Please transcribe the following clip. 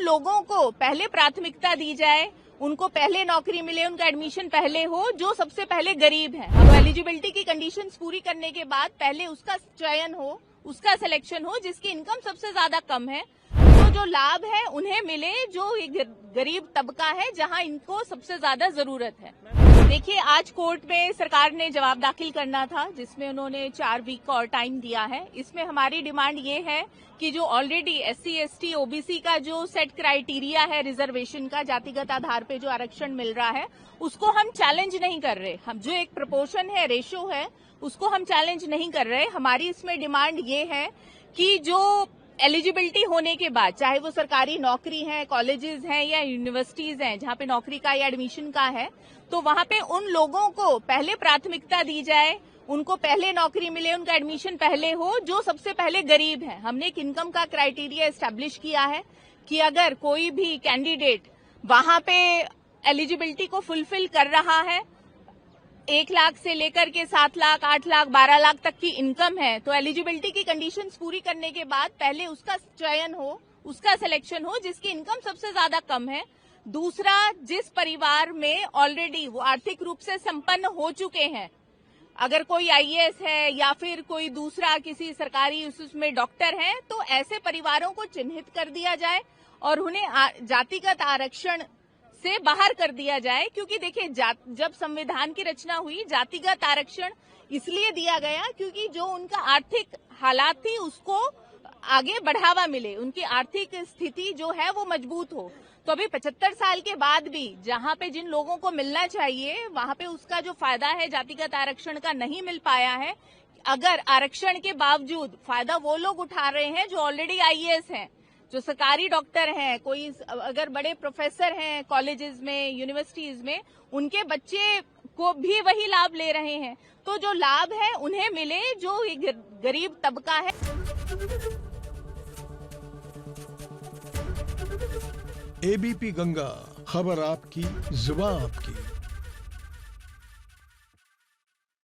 लोगों को पहले प्राथमिकता दी जाए, उनको पहले नौकरी मिले, उनका एडमिशन पहले हो जो सबसे पहले गरीब है। अब एलिजिबिलिटी की कंडीशंस पूरी करने के बाद पहले उसका चयन हो, उसका सिलेक्शन हो जिसकी इनकम सबसे ज्यादा कम है, तो जो लाभ है उन्हें मिले जो गरीब तबका है जहां इनको सबसे ज्यादा जरूरत है। देखिए, आज कोर्ट में सरकार ने जवाब दाखिल करना था जिसमें उन्होंने 4 वीक का और टाइम दिया है। इसमें हमारी डिमांड ये है कि जो ऑलरेडी SC, ST, OBC का जो सेट क्राइटेरिया है रिजर्वेशन का, जातिगत आधार पे जो आरक्षण मिल रहा है, उसको हम चैलेंज नहीं कर रहे। हम जो एक प्रोपोर्शन है, रेशो है, उसको हम चैलेंज नहीं कर रहे। हमारी इसमें डिमांड ये है कि जो एलिजिबिलिटी होने के बाद, चाहे वो सरकारी नौकरी है, कॉलेजेस हैं या यूनिवर्सिटीज हैं जहां पे नौकरी का या एडमिशन का है, तो वहां पे उन लोगों को पहले प्राथमिकता दी जाए, उनको पहले नौकरी मिले, उनका एडमिशन पहले हो जो सबसे पहले गरीब है। हमने एक इनकम का क्राइटेरिया एस्टेब्लिश किया है कि अगर कोई भी कैंडिडेट वहां पे एलिजिबिलिटी को फुलफिल कर रहा है, 1 लाख से लेकर के 7 लाख, 8 लाख, 12 लाख तक की इनकम है, तो एलिजिबिलिटी की कंडीशंस पूरी करने के बाद पहले उसका चयन हो, उसका सिलेक्शन हो जिसकी इनकम सबसे ज्यादा कम है। दूसरा, जिस परिवार में ऑलरेडी वो आर्थिक रूप से संपन्न हो चुके हैं, अगर कोई IAS है या फिर कोई दूसरा किसी सरकारी उसमें डॉक्टर है, तो ऐसे परिवारों को चिन्हित कर दिया जाए और उन्हें जातिगत आरक्षण से बाहर कर दिया जाए। क्योंकि देखिए, जब संविधान की रचना हुई, जातिगत आरक्षण इसलिए दिया गया क्योंकि जो उनका आर्थिक हालात थी उसको आगे बढ़ावा मिले, उनकी आर्थिक स्थिति जो है वो मजबूत हो। तो अभी 75 साल के बाद भी जहां पे जिन लोगों को मिलना चाहिए वहां पे उसका जो फायदा है जातिगत आरक्षण का नहीं मिल पाया है। अगर आरक्षण के बावजूद फायदा वो लोग उठा रहे हैं जो ऑलरेडी IAS हैं, जो सरकारी डॉक्टर हैं, कोई अगर बड़े प्रोफेसर हैं कॉलेजेस में, यूनिवर्सिटीज में, उनके बच्चे को भी वही लाभ ले रहे हैं। तो जो लाभ है उन्हें मिले जो गरीब तबका है। ABP गंगा, खबर आपकी, जुबान आपकी।